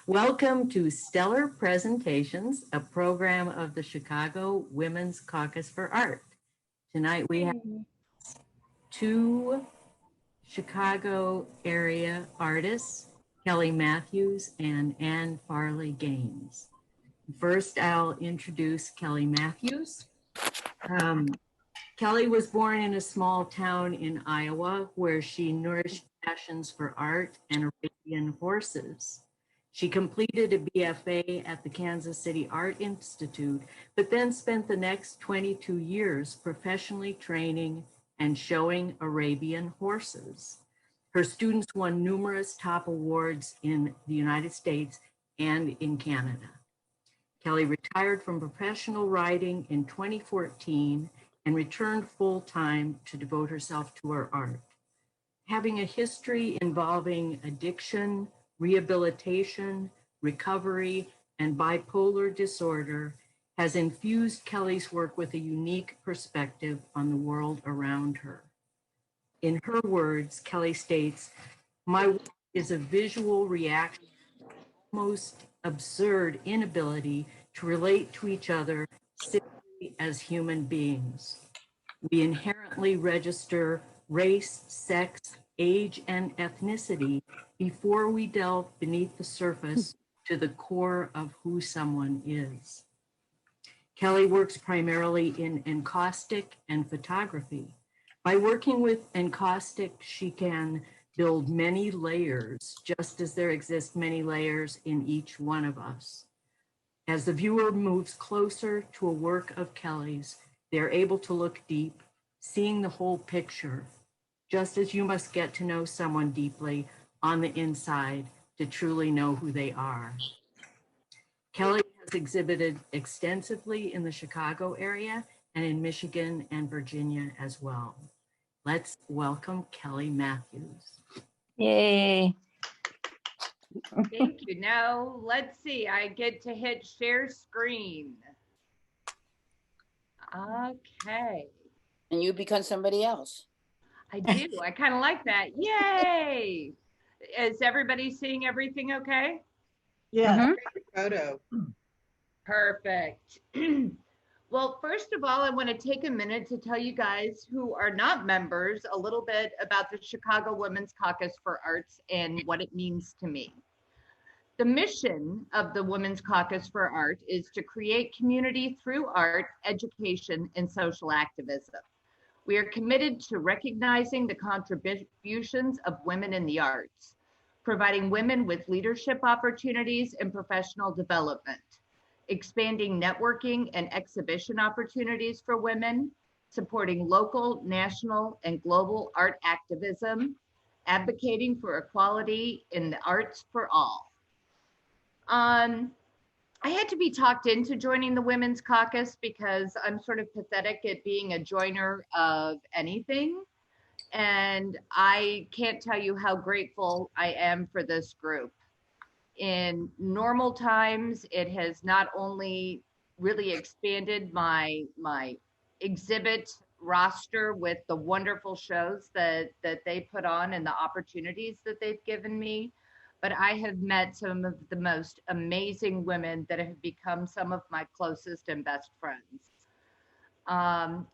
Welcome to Stellar Presentations, a program of the Chicago Women's Caucus for Art. Tonight we have two Chicago area artists, Kelly Mathews and Ann Farley Gaines. First, I'll introduce Kelly Mathews. Kelly was born in a small town in Iowa where she nourished passions for art and Arabian horses. She completed a BFA at the Kansas City Art Institute, but then spent the next 22 years professionally training and showing Arabian horses. Her students won numerous top awards in the United States and in Canada. Kelly retired from professional writing in 2014 and returned full-time to devote herself to her art. Having a history involving addiction, rehabilitation, recovery, and bipolar disorder has infused Kelly's work with a unique perspective on the world around her. In her words, Kelly states, "My work is a visual reaction to the almost absurd inability to relate to each other simply as human beings. We inherently register race, sex, age, and ethnicity before we delve beneath the surface to the core of who someone is." Kelly works primarily in encaustic and photography. By working with encaustic, she can build many layers, just as there exist many layers in each one of us. As the viewer moves closer to a work of Kelly's, they're able to look deep, seeing the whole picture, just as you must get to know someone deeply on the inside to truly know who they are. Kelly has exhibited extensively in the Chicago area and in Michigan and Virginia as well. Let's welcome Kelly Mathews. Yay. Thank you. Now, let's see. I get to hit share screen. Okay. And you become somebody else. I do. I kind of like that. Yay. Is everybody seeing everything okay? Yeah, photo. Perfect. Well, first of all, I want to take a minute to tell you guys who are not members a little bit about the Chicago Women's Caucus for Arts and what it means to me. The mission of the Women's Caucus for Art is to create community through art, education, and social activism. We are committed to recognizing the contributions of women in the arts, providing women with leadership opportunities and professional development, expanding networking and exhibition opportunities for women, supporting local, national, and global art activism, advocating for equality in the arts for all. I had to be talked into joining the Women's Caucus because I'm sort of pathetic at being a joiner of anything. And I can't tell you how grateful I am for this group. In normal times, it has not only really expanded my exhibit roster with the wonderful shows that they put on and the opportunities that they've given me, but I have met some of the most amazing women that have become some of my closest and best friends.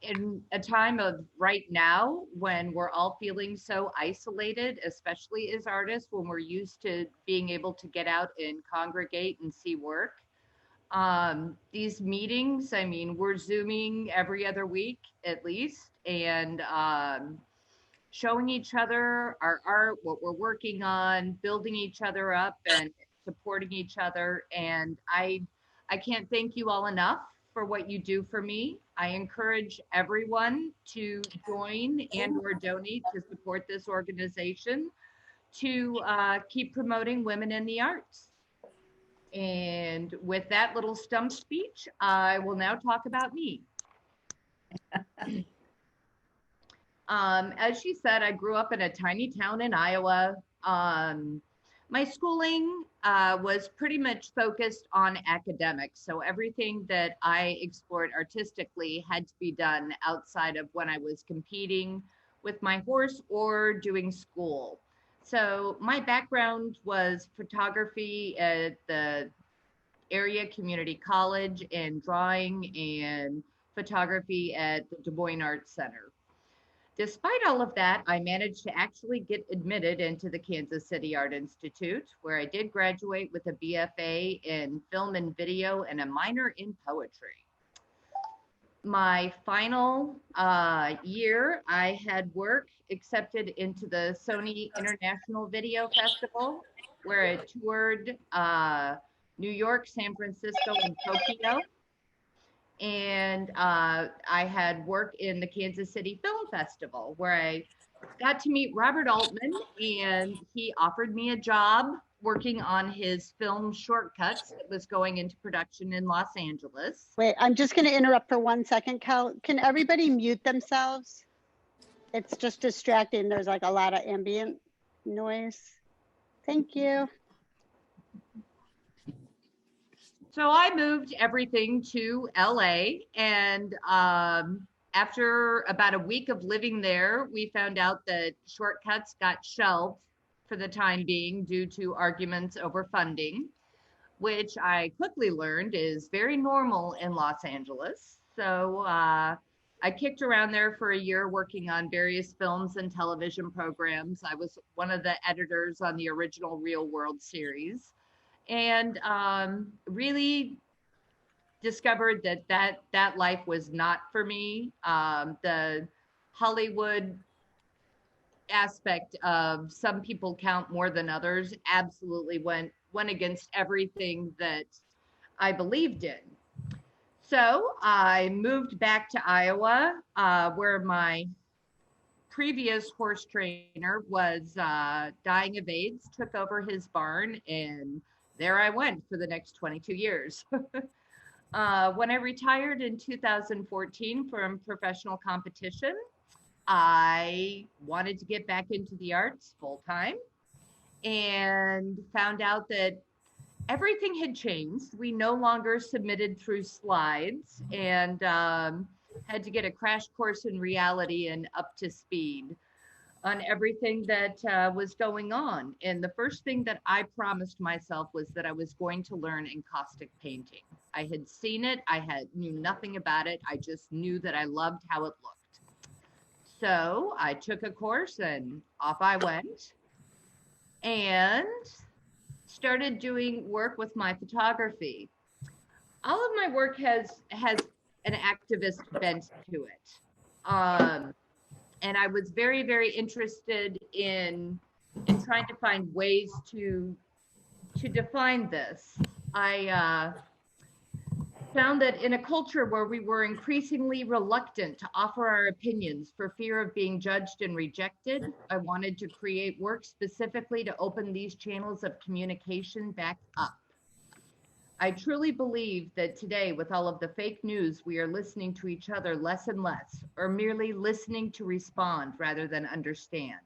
In a time of right now, when we're all feeling so isolated, especially as artists, when we're used to being able to get out and congregate and see work, these meetings, I mean, we're Zooming every other week at least, and showing each other our art, what we're working on, building each other up and supporting each other. And I can't thank you all enough for what you do for me. I encourage everyone to join and or donate to support this organization to keep promoting women in the arts. And with that little stump speech, I will now talk about me. As she said, I grew up in a tiny town in Iowa. My schooling was pretty much focused on academics. So everything that I explored artistically had to be done outside of when I was competing with my horse or doing school. So my background was photography at the area community college and drawing and photography at the Des Moines Arts Center. Despite all of that, I managed to actually get admitted into the Kansas City Art Institute, where I did graduate with a BFA in film and video and a minor in poetry. My final year, I had work accepted into the Sony International Video Festival, where I toured New York, San Francisco, and Tokyo. And I had work in the Kansas City Film Festival, where I got to meet Robert Altman, and he offered me a job working on his film Shortcuts that was going into production in Los Angeles. Wait, I'm just going to interrupt for 1 second, Cal. Can everybody mute themselves? It's just distracting. There's like a lot of ambient noise. Thank you. So I moved everything to LA, and after about a week of living there, we found out that Shortcuts got shelved for the time being due to arguments over funding, which I quickly learned is very normal in Los Angeles. So I kicked around there for a year working on various films and television programs. I was one of the editors on the original Real World series, and really discovered that life was not for me. The Hollywood aspect of some people count more than others absolutely went against everything that I believed in. So I moved back to Iowa, where my previous horse trainer was dying of AIDS, took over his barn, and there I went for the next 22 years. When I retired in 2014 from professional competition, I wanted to get back into the arts full time and found out that everything had changed. We no longer submitted through slides, and had to get a crash course in reality and up to speed on everything that was going on. And the first thing that I promised myself was that I was going to learn encaustic painting. I had seen it, knew nothing about it. I just knew that I loved how it looked. So I took a course and off I went and started doing work with my photography. All of my work has an activist bent to it. And I was very, very interested in trying to find ways to define this. I found that in a culture where we were increasingly reluctant to offer our opinions for fear of being judged and rejected, I wanted to create work specifically to open these channels of communication back up. I truly believe that today, with all of the fake news, we are listening to each other less and less, or merely listening to respond rather than understand.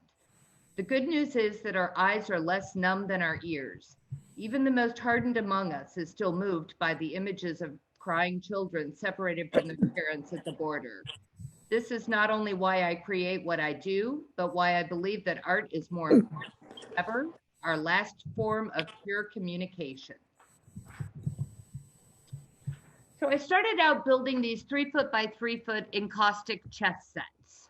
The good news is that our eyes are less numb than our ears. Even the most hardened among us is still moved by the images of crying children separated from their parents at the border. This is not only why I create what I do, but why I believe that art is more important than ever, our last form of pure communication. So I started out building these 3-foot by 3-foot encaustic chess sets.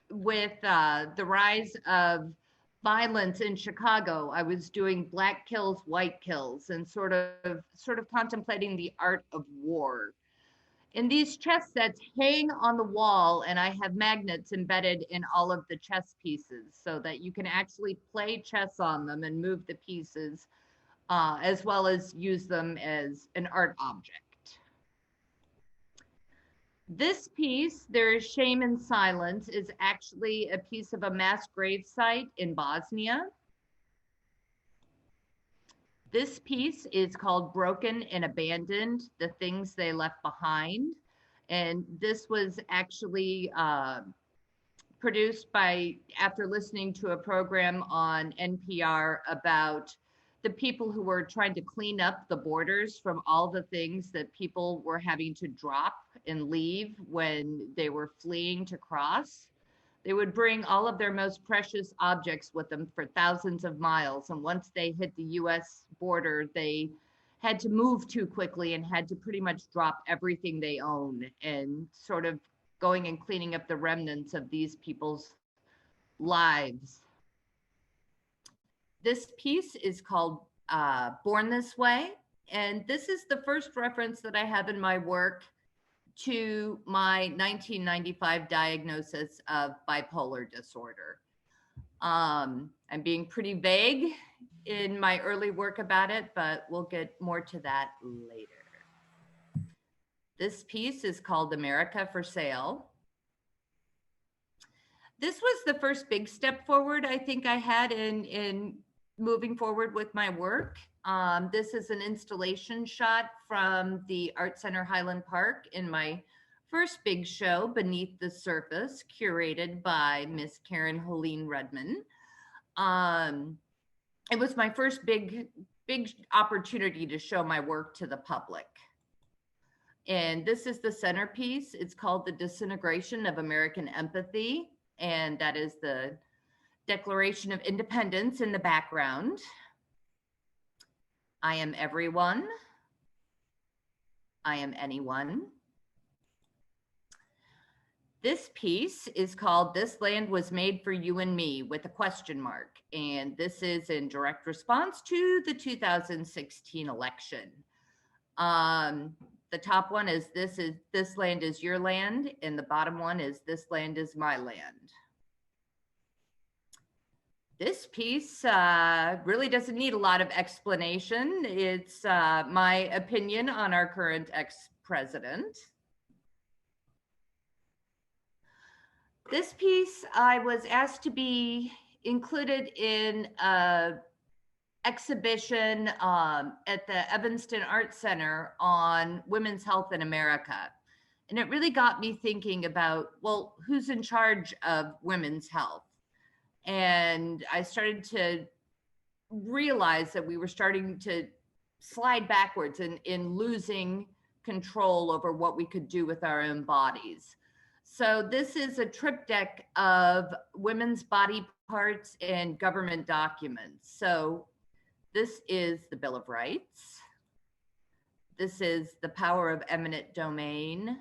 With the rise of violence in Chicago, I was doing black kills, white kills, and sort of contemplating the art of war. And these chess sets hang on the wall, and I have magnets embedded in all of the chess pieces so that you can actually play chess on them and move the pieces, as well as use them as an art object. This piece, There is Shame in Silence, is actually a piece of a mass grave site in Bosnia. This piece is called Broken and Abandoned, The Things They Left Behind. And this was actually produced after listening to a program on NPR about the people who were trying to clean up the borders from all the things that people were having to drop and leave when they were fleeing to cross. They would bring all of their most precious objects with them for thousands of miles. And once they hit the US border, they had to move too quickly and had to pretty much drop everything they own, and sort of going and cleaning up the remnants of these people's lives. This piece is called Born This Way. And this is the first reference that I have in my work to my 1995 diagnosis of bipolar disorder. I'm being pretty vague in my early work about it, but we'll get more to that later. This piece is called America for Sale. This was the first big step forward I think I had in moving forward with my work. This is an installation shot from the Art Center Highland Park in my first big show, Beneath the Surface, curated by Miss Karen Helene Redman. It was my first big opportunity to show my work to the public. And this is the centerpiece. It's called The Disintegration of American Empathy. And that is the Declaration of Independence in the background. I am everyone. I am anyone. This piece is called This Land Was Made for You and Me, with a question mark. And this is in direct response to the 2016 election. The top one is This Land Is Your Land, and the bottom one is This Land Is My Land. This piece really doesn't need a lot of explanation. It's my opinion on our current ex-president. This piece, I was asked to be included in an exhibition at the Evanston Art Center on women's health in America. And it really got me thinking about, well, who's in charge of women's health? And I started to realize that we were starting to slide backwards in losing control over what we could do with our own bodies. So this is a triptych of women's body parts and government documents. So this is the Bill of Rights. This is the power of eminent domain.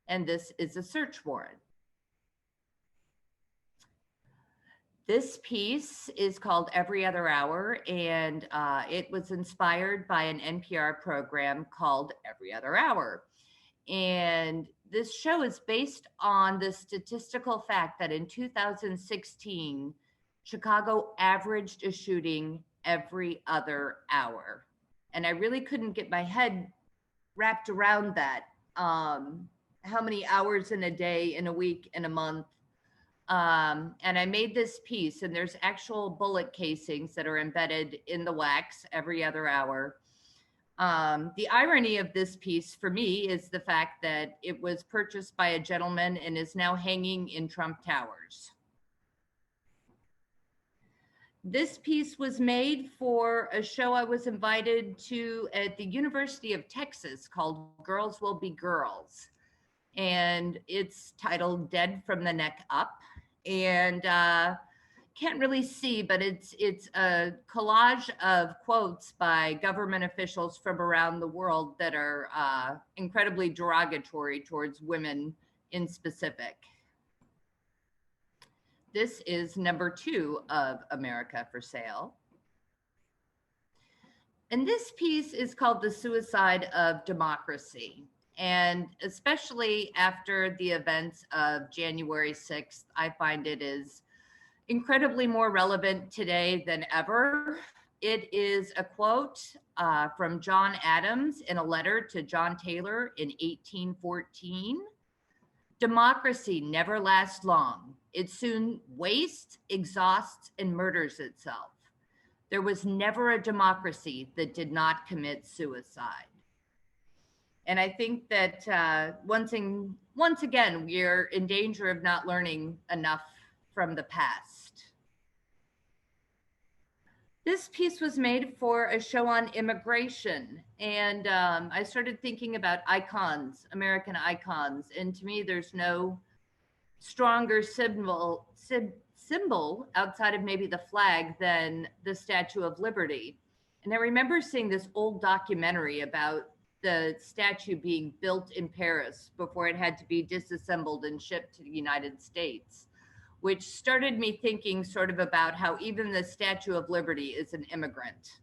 And this is a search warrant. This piece is called Every Other Hour, and it was inspired by an NPR program called Every Other Hour. And this show is based on the statistical fact that in 2016, Chicago averaged a shooting every other hour. And I really couldn't get my head wrapped around that. How many hours in a day, in a week, in a month. And I made this piece, and there's actual bullet casings that are embedded in the wax every other hour. The irony of this piece for me is the fact that it was purchased by a gentleman and is now hanging in Trump Towers. This piece was made for a show I was invited to at the University of Texas called Girls Will Be Girls. And it's titled Dead from the Neck Up. And can't really see, but it's a collage of quotes by government officials from around the world that are incredibly derogatory towards women in specific. This is number 2 of America for Sale. And this piece is called The Suicide of Democracy. And especially after the events of January 6th, I find it is incredibly more relevant today than ever. It is a quote from John Adams in a letter to John Taylor in 1814. Democracy never lasts long. It soon wastes, exhausts, and murders itself. There was never a democracy that did not commit suicide. And I think that once again, we're in danger of not learning enough from the past. This piece was made for a show on immigration. And I started thinking about icons, American icons. And to me, there's no stronger symbol outside of maybe the flag than the Statue of Liberty. And I remember seeing this old documentary about the statue being built in Paris before it had to be disassembled and shipped to the United States, which started me thinking sort of about how even the Statue of Liberty is an immigrant.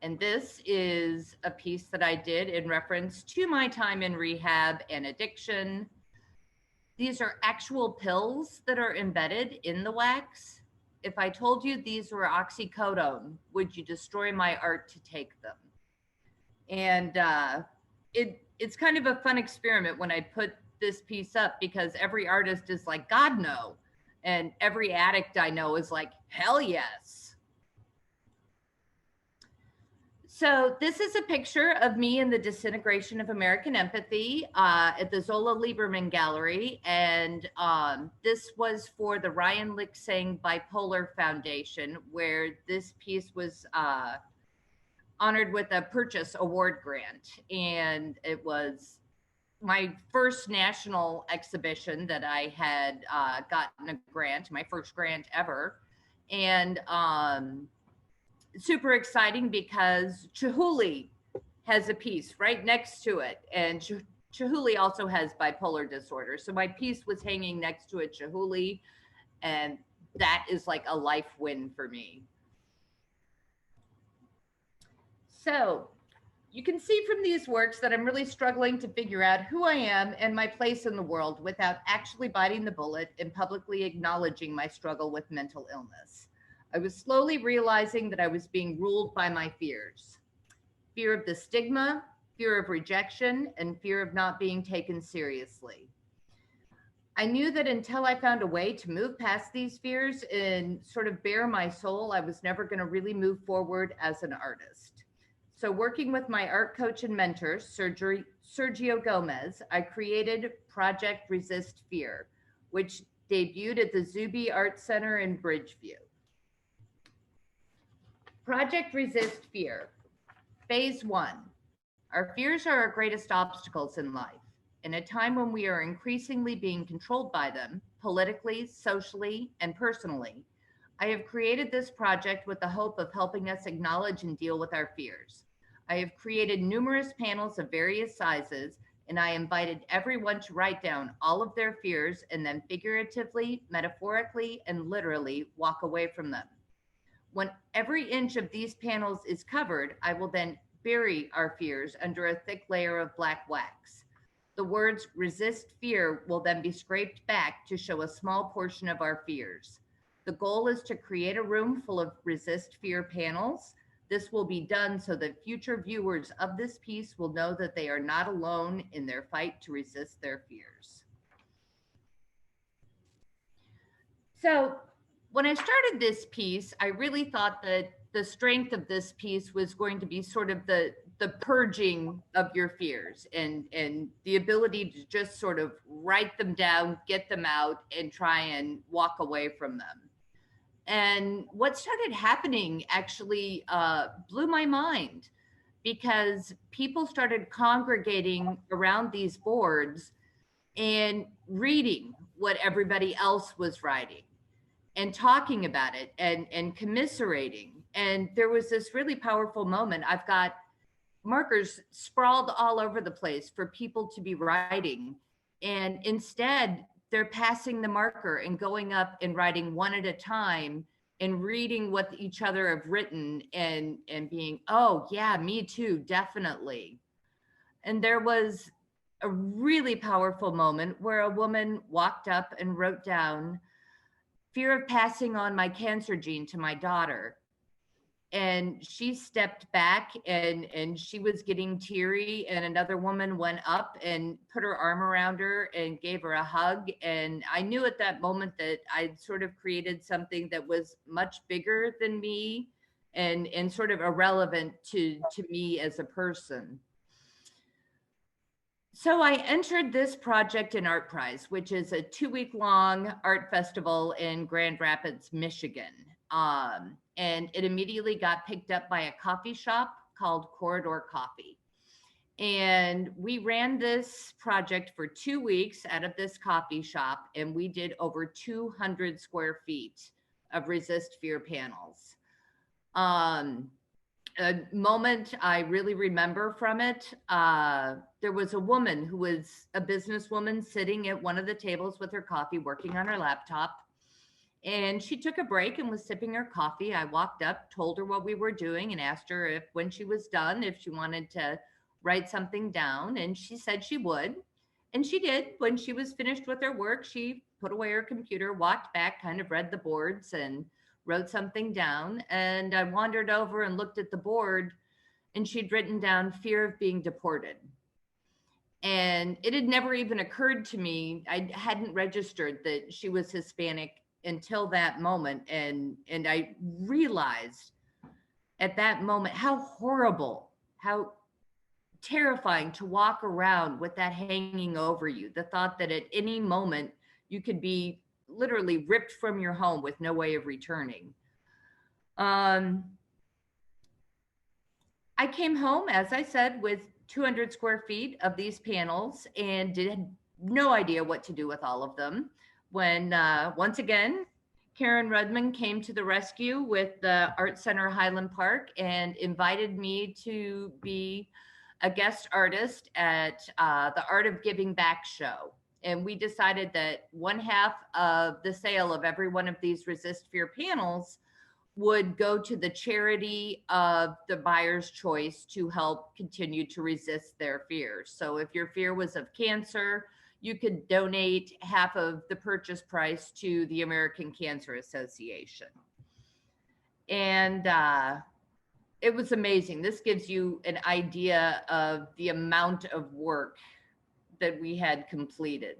And this is a piece that I did in reference to my time in rehab and addiction. These are actual pills that are embedded in the wax. If I told you these were oxycodone, would you destroy my art to take them? And it's kind of a fun experiment when I put this piece up, because every artist is like, God, no. And every addict I know is like, hell yes. So this is a picture of me in the Disintegration of American Empathy at the Zola Lieberman Gallery. And this was for the Ryan Lick-Seng Bipolar Foundation, where this piece was honored with a Purchase Award grant. And it was my first national exhibition that I had gotten a grant, my first grant ever. And super exciting because Chihuly has a piece right next to it. And Chihuly also has bipolar disorder. So my piece was hanging next to a Chihuly, and that is like a life win for me. So you can see from these works that I'm really struggling to figure out who I am and my place in the world without actually biting the bullet and publicly acknowledging my struggle with mental illness. I was slowly realizing that I was being ruled by my fears. Fear of the stigma, fear of rejection, and fear of not being taken seriously. I knew that until I found a way to move past these fears and sort of bare my soul, I was never going to really move forward as an artist. So working with my art coach and mentor, Sergio Gomez, I created Project Resist Fear, which debuted at the Zuby Art Center in Bridgeview. Project Resist Fear. Phase 1. Our fears are our greatest obstacles in life. In a time when we are increasingly being controlled by them, politically, socially, and personally, I have created this project with the hope of helping us acknowledge and deal with our fears. I have created numerous panels of various sizes, and I invited everyone to write down all of their fears and then figuratively, metaphorically, and literally walk away from them. When every inch of these panels is covered, I will then bury our fears under a thick layer of black wax. The words resist fear will then be scraped back to show a small portion of our fears. The goal is to create a room full of resist fear panels. This will be done so that future viewers of this piece will know that they are not alone in their fight to resist their fears. So when I started this piece, I really thought that the strength of this piece was going to be sort of the purging of your fears and the ability to just sort of write them down, get them out, and try and walk away from them. And what started happening actually blew my mind, because people started congregating around these boards and reading what everybody else was writing and talking about it and commiserating. And there was this really powerful moment. I've got markers sprawled all over the place for people to be writing. And instead, they're passing the marker and going up and writing one at a time and reading what each other have written and being, oh yeah, me too, definitely. And there was a really powerful moment where a woman walked up and wrote down, fear of passing on my cancer gene to my daughter. And she stepped back and she was getting teary, and another woman went up and put her arm around her and gave her a hug. And I knew at that moment that I'd sort of created something that was much bigger than me and sort of irrelevant to me as a person. So I entered this project in Art Prize, which is a 2-week-long art festival in Grand Rapids, Michigan. And it immediately got picked up by a coffee shop called Corridor Coffee. And we ran this project for 2 weeks out of this coffee shop, and we did over 200 square feet of Resist Fear panels. A moment I really remember from it, there was a woman who was a businesswoman sitting at one of the tables with her coffee, working on her laptop. And she took a break and was sipping her coffee. I walked up, told her what we were doing, and asked her if, when she was done, if she wanted to write something down. And she said she would. And she did. When she was finished with her work, she put away her computer, walked back, kind of read the boards, and wrote something down. And I wandered over and looked at the board, and she'd written down fear of being deported. And it had never even occurred to me, I hadn't registered that she was Hispanic until that moment. And I realized at that moment how horrible, how terrifying to walk around with that hanging over you. The thought that at any moment you could be literally ripped from your home with no way of returning. I came home, as I said, with 200 square feet of these panels and had no idea what to do with all of them. When once again, Karen Rudman came to the rescue with the Art Center Highland Park and invited me to be a guest artist at the Art of Giving Back show. And we decided that one half of the sale of every one of these Resist Fear panels would go to the charity of the buyer's choice to help continue to resist their fears. So if your fear was of cancer, you could donate half of the purchase price to the American Cancer Association. And it was amazing. This gives you an idea of the amount of work that we had completed.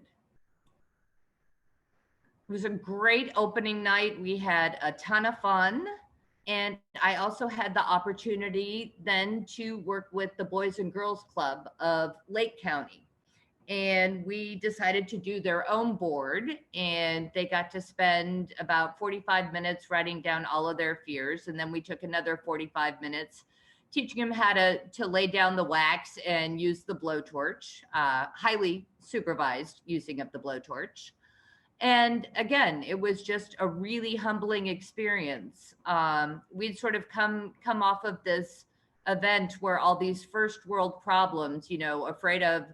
It was a great opening night. We had a ton of fun. And I also had the opportunity then to work with the Boys and Girls Club of Lake County. And we decided to do their own board, and they got to spend about 45 minutes writing down all of their fears. And then we took another 45 minutes teaching them how to lay down the wax and use the blowtorch, highly supervised using of the blowtorch. And again, it was just a really humbling experience. We'd sort of come off of this event where all these first world problems, you know, afraid of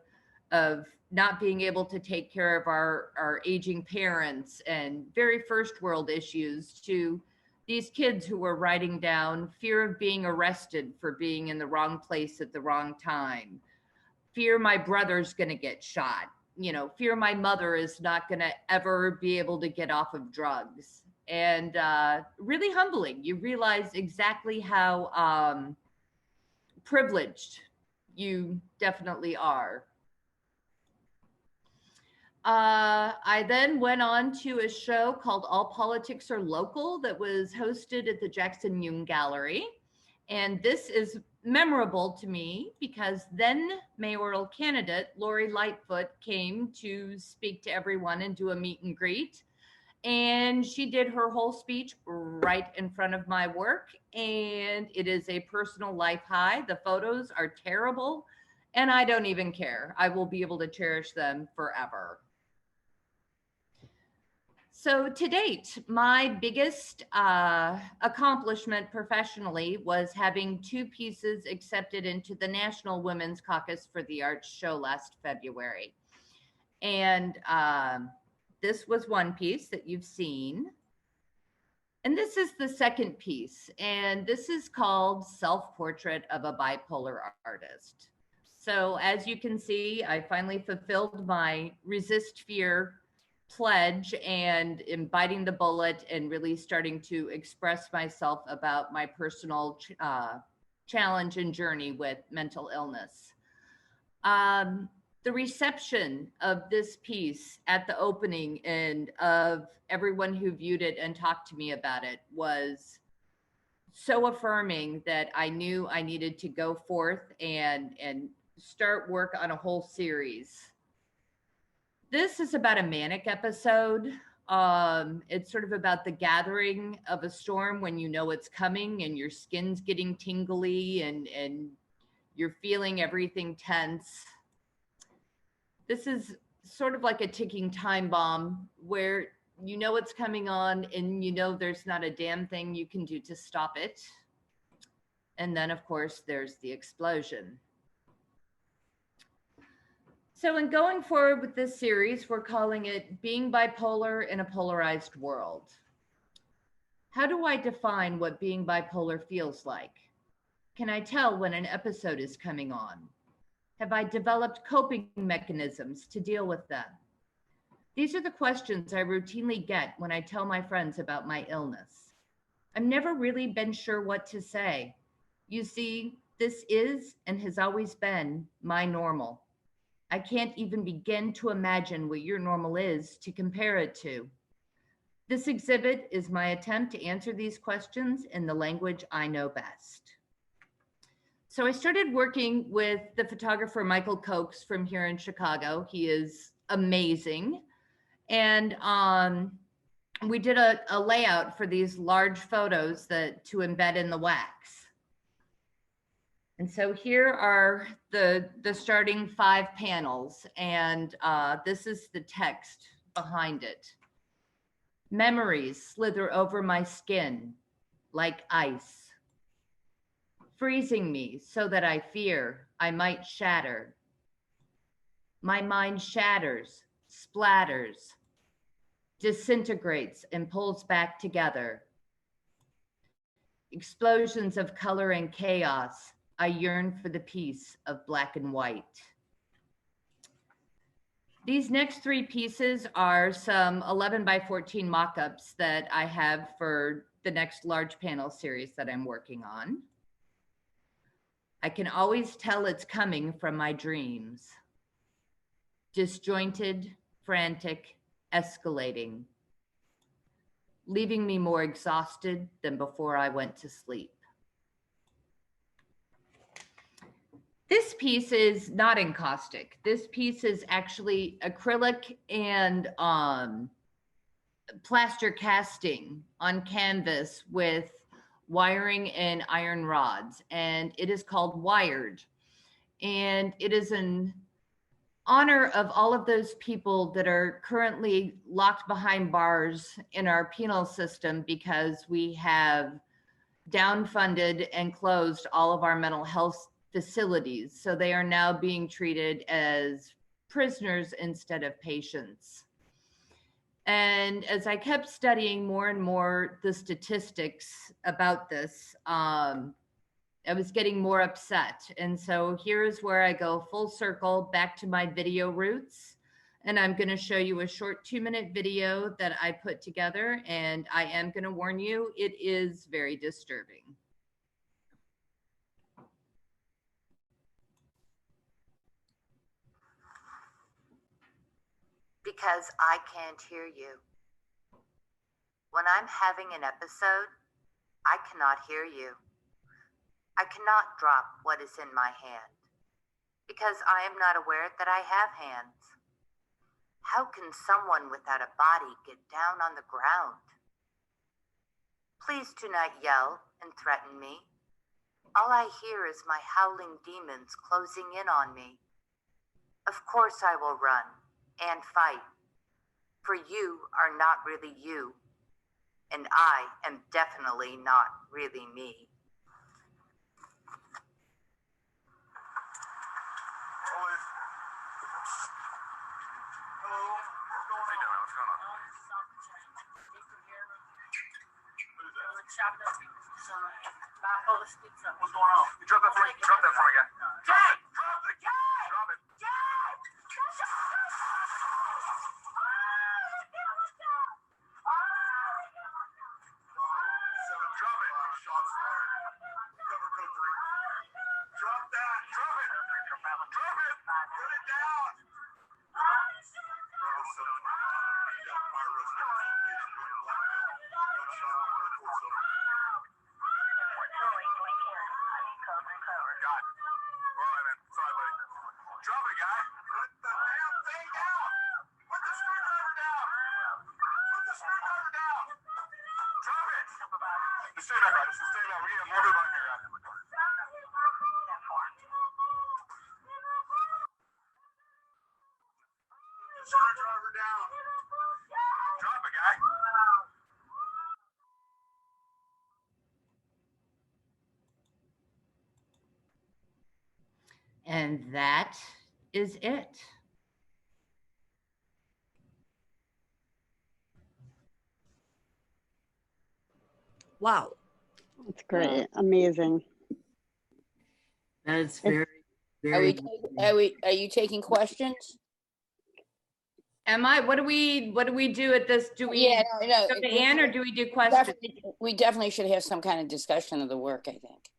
not being able to take care of our aging parents and very first world issues, to these kids who were writing down fear of being arrested for being in the wrong place at the wrong time, fear my brother's going to get shot, you know, fear my mother is not going to ever be able to get off of drugs. And really humbling. You realize exactly how privileged you definitely are. I then went on to a show called All Politics Are Local that was hosted at the Jackson Young Gallery. And this is memorable to me because then mayoral candidate Lori Lightfoot came to speak to everyone and do a meet and greet. And she did her whole speech right in front of my work. And it is a personal life high. The photos are terrible, and I don't even care. I will be able to cherish them forever. So to date, my biggest accomplishment professionally was having 2 pieces accepted into the National Women's Caucus for the Arts show last February. And this was one piece that you've seen. And this is the second piece. And this is called Self-Portrait of a Bipolar Artist. So as you can see, I finally fulfilled my Resist Fear pledge and am biting the bullet and really starting to express myself about my personal challenge and journey with mental illness. The reception of this piece at the opening and of everyone who viewed it and talked to me about it was so affirming that I knew I needed to go forth and start work on a whole series. This is about a manic episode. It's sort of about the gathering of a storm when you know it's coming and your skin's getting tingly and You're feeling everything tense. This is sort of like a ticking time bomb where you know it's coming on and you know there's not a damn thing you can do to stop it. And then, of course, there's the explosion. So in going forward with this series, we're calling it Being Bipolar in a Polarized World. How do I define what being bipolar feels like? Can I tell when an episode is coming on? Have I developed coping mechanisms to deal with them? These are the questions I routinely get when I tell my friends about my illness. I've never really been sure what to say. You see, this is and has always been my normal. I can't even begin to imagine what your normal is to compare it to. This exhibit is my attempt to answer these questions in the language I know best. So I started working with the photographer Michael Caucus from here in Chicago. He is amazing. And we did a layout for these large photos to embed in the wax. And so here are the starting 5 panels, and this is the text behind it. Memories slither over my skin like ice, freezing me so that I fear I might shatter. My mind shatters, splatters, disintegrates, and pulls back together. Explosions of color and chaos. I yearn for the peace of black and white. These next 3 pieces are some 11 by 14 mock-ups that I have for the next large panel series that I'm working on. I can always tell it's coming from my dreams. Disjointed, frantic, escalating, leaving me more exhausted than before I went to sleep. This piece is not encaustic. This piece is actually acrylic and plaster casting on canvas with wiring and iron rods, and it is called Wired. And it is in honor of all of those people that are currently locked behind bars in our penal system because we have downfunded and closed all of our mental health facilities. So they are now being treated as prisoners instead of patients. And as I kept studying more and more the statistics about this, I was getting more upset. And so here's where I go full circle back to my video roots. And I'm going to show you a short 2-minute video that I put together. And I am going to warn you, it is very disturbing. Because I can't hear you. When I'm having an episode, I cannot hear you. I cannot drop what is in my hand because I am not aware that I have hands. How can someone without a body get down on the ground? Please do not yell and threaten me. All I hear is my howling demons closing in on me. Of course I will run and fight, for you are not really you, and I am definitely not really me. What's going on? You drop that for me. Drop that for me again. Drop it. Drop it. Drop it. Drop it. Shots fired. Cover code 3. Drop that. Drop it. Drop it. Put it down. Drop it, guy. Put the damn thing down. Put the screwdriver down. Put the screwdriver down. Drop it. Just stay back, guys. Just stay back. We need more people in here, guys. And that is it. Wow. It's great. Amazing. That's It's- very, Are you taking questions? Am I? What do we do at this? Do we no. go to Ann, or do we do questions? We definitely should have some kind of discussion of the work, I think.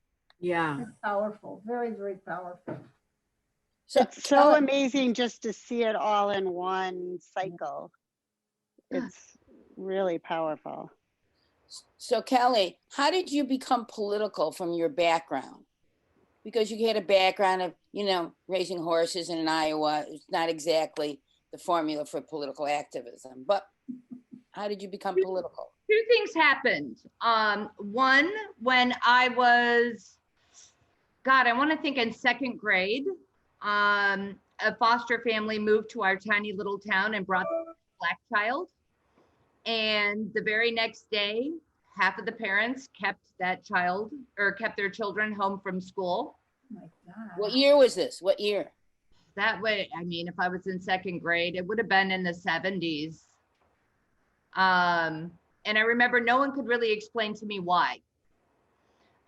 yeah. It's powerful, very, very powerful. So, It's so amazing just to see it all in one cycle. It's really powerful. So Kelly, how did you become political from your background? Because you had a background of, raising horses in Iowa. It's not exactly the formula for political activism, but how did you become political? Two things happened. One, when I was, I want to think in second grade, a foster family moved to our tiny little town and brought a Black child. And the very next day, half of the parents kept that child, or kept their children home from school. Oh my God. What year was this? What year? That way, I mean, if I was in second grade, it would have been in the 70s. And I remember no one could really explain to me why.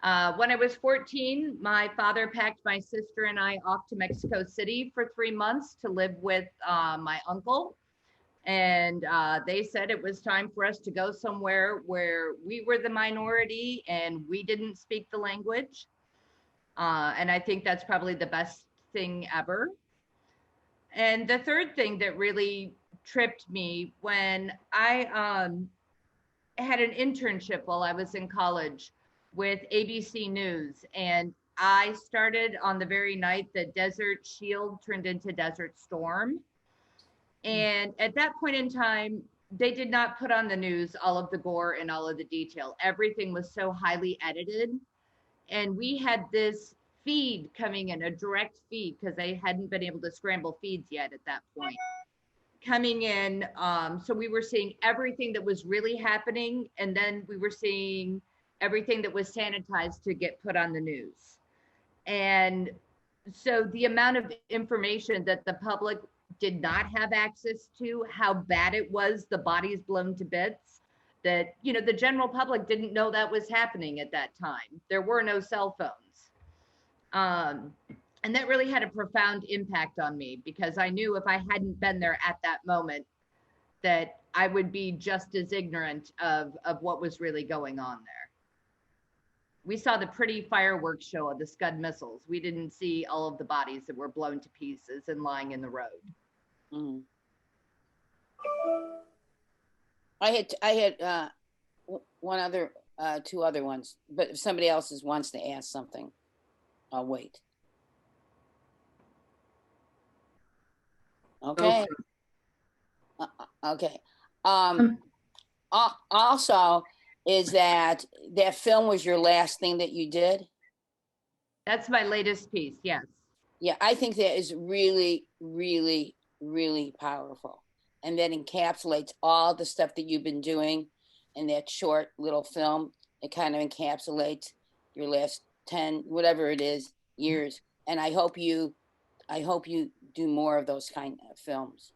When I was 14, my father packed my sister and I off to Mexico City for 3 months to live with my uncle. And they said it was time for us to go somewhere where we were the minority and we didn't speak the language. And I think that's probably the best thing ever. And the third thing that really tripped me, when I had an internship while I was in college with ABC News, and I started on the very night that Desert Shield turned into Desert Storm. And at that point in time, they did not put on the news all of the gore and all of the detail. Everything was so highly edited. And we had this feed coming in, a direct feed, because they hadn't been able to scramble feeds yet at that point. Coming in, so we were seeing everything that was really happening, and then we were seeing everything that was sanitized to get put on the news. And so the amount of information that the public did not have access to, how bad it was, the bodies blown to bits, that, the general public didn't know that was happening at that time. There were no cell phones. And that really had a profound impact on me, because I knew if I hadn't been there at that moment, that I would be just as ignorant of what was really going on there. We saw the pretty fireworks show of the Scud missiles. We didn't see all of the bodies that were blown to pieces and lying in the road. Mm. I had one other, two other ones, but if somebody else wants to ask something, I'll wait. Okay. Okay. Also, is that film was your last thing that you did? That's my latest piece, yes. Yeah, I think that is really, really, really powerful. And that encapsulates all the stuff that you've been doing in that short little film. It kind of encapsulates your last 10, whatever it is, years. And I hope you do more of those kind of films.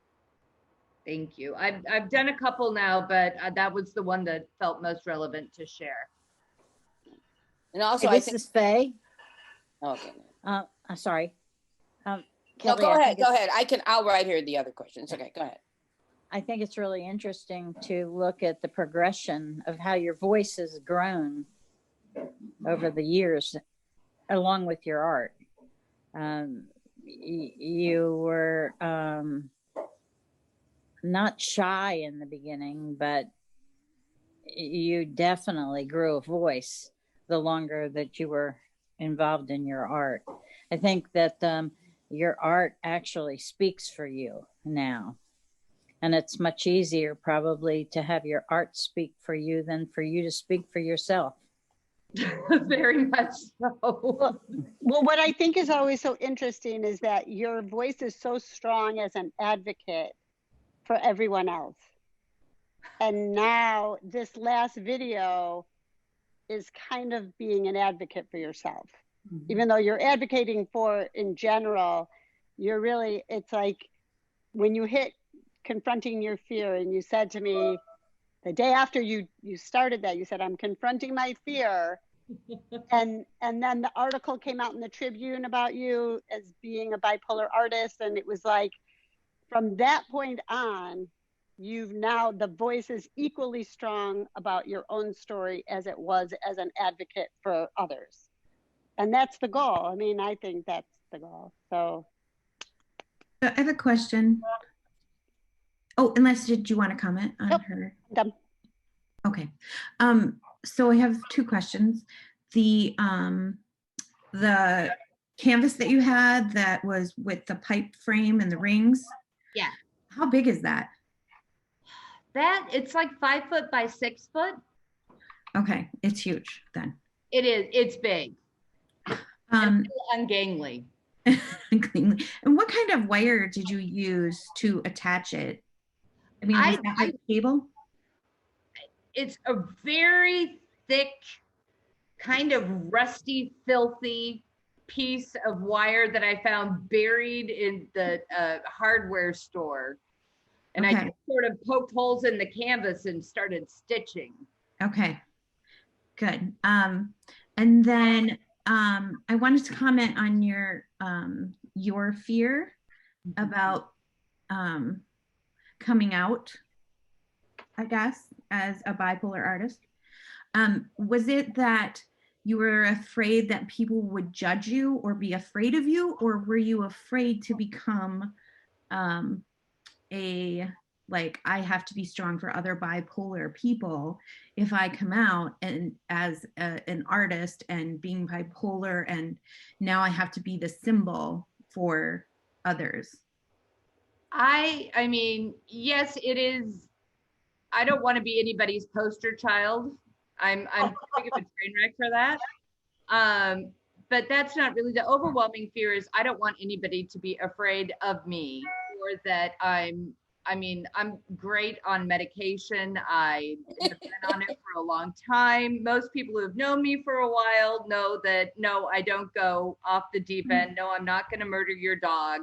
Thank you. I've done a couple now, but that was the one that felt most relevant to share. And also, Hey, this is Faye. Okay. I'm sorry. No, Kelly, go ahead. Go ahead. I'll write here the other questions. Okay, go ahead. I think it's really interesting to look at the progression of how your voice has grown over the years, along with your art. You were not shy in the beginning, but you definitely grew a voice the longer that you were involved in your art. I think that your art actually speaks for you now. And it's much easier probably to have your art speak for you than for you to speak for yourself. Very much so. Well, what I think is always so interesting is that your voice is so strong as an advocate for everyone else. And now this last video is kind of being an advocate for yourself. even though you're advocating for in general, you're really, it's like when you hit confronting your fear, and you said to me the day after you started that, you said, I'm confronting my fear. And then the article came out in the Tribune about you as being a bipolar artist. And it was like, from that point on, you've now, the voice is equally strong about your own story as it was as an advocate for others. And that's the goal. I mean, I think that's the goal. So I have a question. Oh, unless, did you want to comment on Nope. her? Done. Okay. So I have two questions. The canvas that you had that was with the pipe frame and the rings. Yeah. How big is that? That it's like 5 foot by 6 foot. Okay, it's huge then. It is. It's big. And ungainly. And what kind of wire did you use to attach it? I mean, was that like cable? It's a very thick, kind of rusty, filthy piece of wire that I found buried in the hardware store. And I just sort of poked holes in the canvas and started stitching. Okay, good. And then I wanted to comment on your fear about coming out, I guess, as a bipolar artist. Was it that you were afraid that people would judge you or be afraid of you, or were you afraid to become I have to be strong for other bipolar people if I come out and as an artist and being bipolar, and now I have to be the symbol for others? I mean, yes, it is. I don't want to be anybody's poster child. I'm big of a train wreck for that. But that's not really the overwhelming fear. Is I don't want anybody to be afraid of me, or that I'm great on medication. I have been on it for a long time. Most people who have known me for a while know that, no, I don't go off the deep end. No, I'm not going to murder your dog.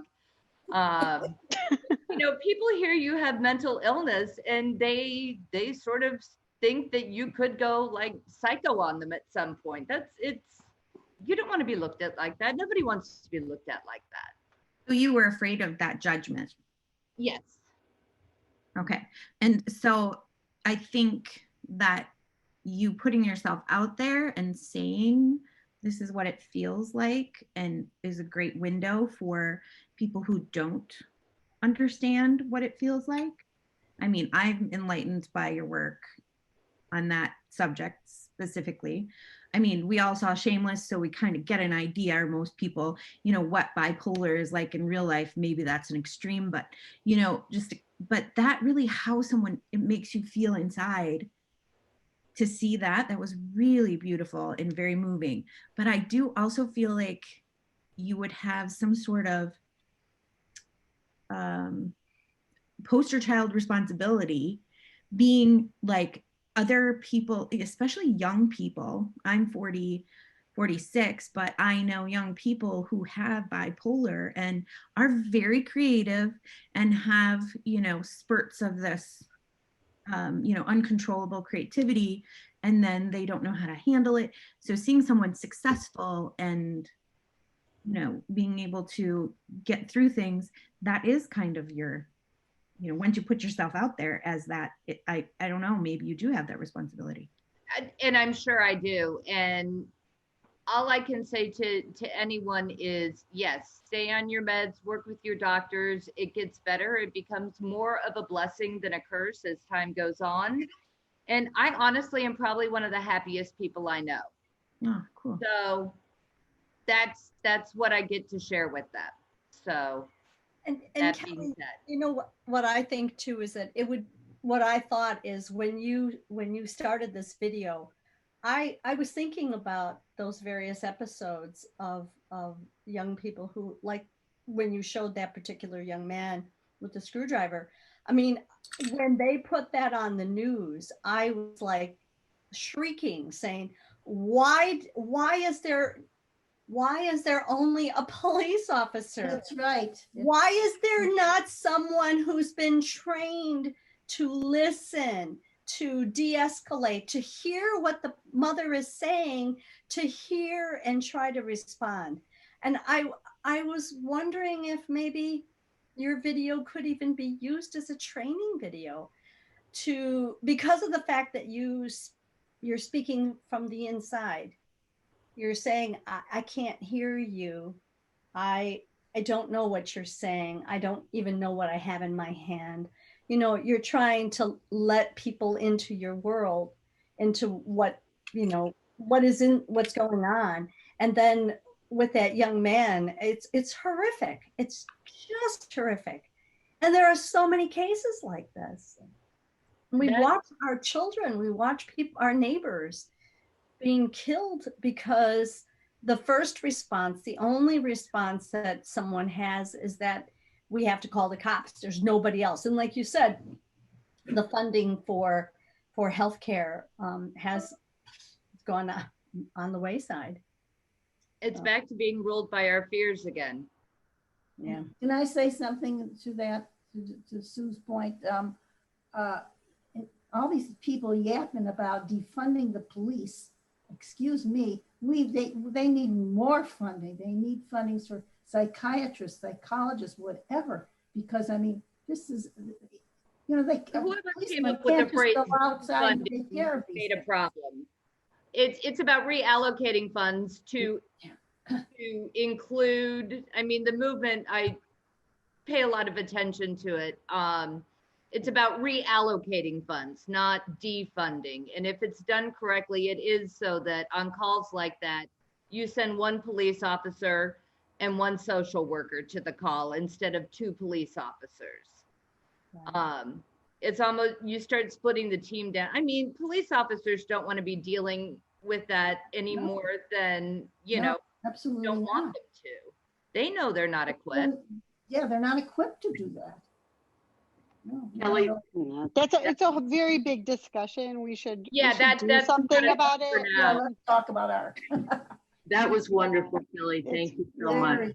People hear you have mental illness and they sort of think that you could go like psycho on them at some point. You don't want to be looked at like that. Nobody wants to be looked at like that. So you were afraid of that judgment? Yes. Okay. And so I think that you putting yourself out there and saying this is what it feels like and is a great window for people who don't understand what it feels like. I mean, I'm enlightened by your work on that subject specifically. I mean, we all saw Shameless, so we kind of get an idea, or most people, what bipolar is like in real life. Maybe that's an extreme, but, but that really how it makes you feel inside to see that was really beautiful and very moving. But I do also feel like you would have some sort of poster child responsibility being like other people, especially young people. I'm 46, but I know young people who have bipolar and are very creative and have, spurts of this, uncontrollable creativity, and then they don't know how to handle it. So seeing someone successful and, being able to get through things, that is kind of your, once you put yourself out there as that, I don't know, maybe you do have that responsibility. And I'm sure I do. And all I can say to anyone is, yes, stay on your meds, work with your doctors. It gets better. It becomes more of a blessing than a curse as time goes on. And I honestly am probably one of the happiest people I know. Oh, cool. So that's what I get to share with them. So and that Kelly, being said, what I think too is that what I thought is when you started this video, I was thinking about those various episodes of young people who, like when you showed that particular young man with the screwdriver. I mean, when they put that on the news, I was like shrieking, saying, why is there why is there only a police officer? That's right. Why is there not someone who's been trained to listen, to de-escalate, to hear what the mother is saying, to hear and try to respond? And I was wondering if maybe your video could even be used as a training video because of the fact that you're speaking from the inside. You're saying, I can't hear you. I don't know what you're saying. I don't even know what I have in my hand. You know, you're trying to let people into your world, into what, you know, what's going on. And then with that young man, it's horrific. It's just horrific. And there are so many cases like this. We watch our children, we watch people, our neighbors being killed because the first response, the only response that someone has is that we have to call the cops. There's nobody else. And like you said, the funding for healthcare has gone on the wayside. It's back to being ruled by our fears again. Yeah. Can I say something to that, to Sue's point? All these people yapping about defunding the police. Excuse me, they need more funding. They need funding for psychiatrists, psychologists, whatever. Because I mean, this is, you know, whoever came up with the phrase funding made a problem. It's about reallocating funds to include. I mean, the movement. I pay a lot of attention to it. It's about reallocating funds, not defunding. And if it's done correctly, it is so that on calls like that, you send one police officer and one social worker to the call instead of two police officers. Right. It's almost, you start splitting the team down. I mean, police officers don't want to be dealing with that any more than, you know, absolutely don't want them to. They know they're not equipped. Yeah, they're not equipped to do that. Kelly, it's a very big discussion. We should do something about it. Yeah, let's talk about art. That was wonderful, Kelly. Thank you so much.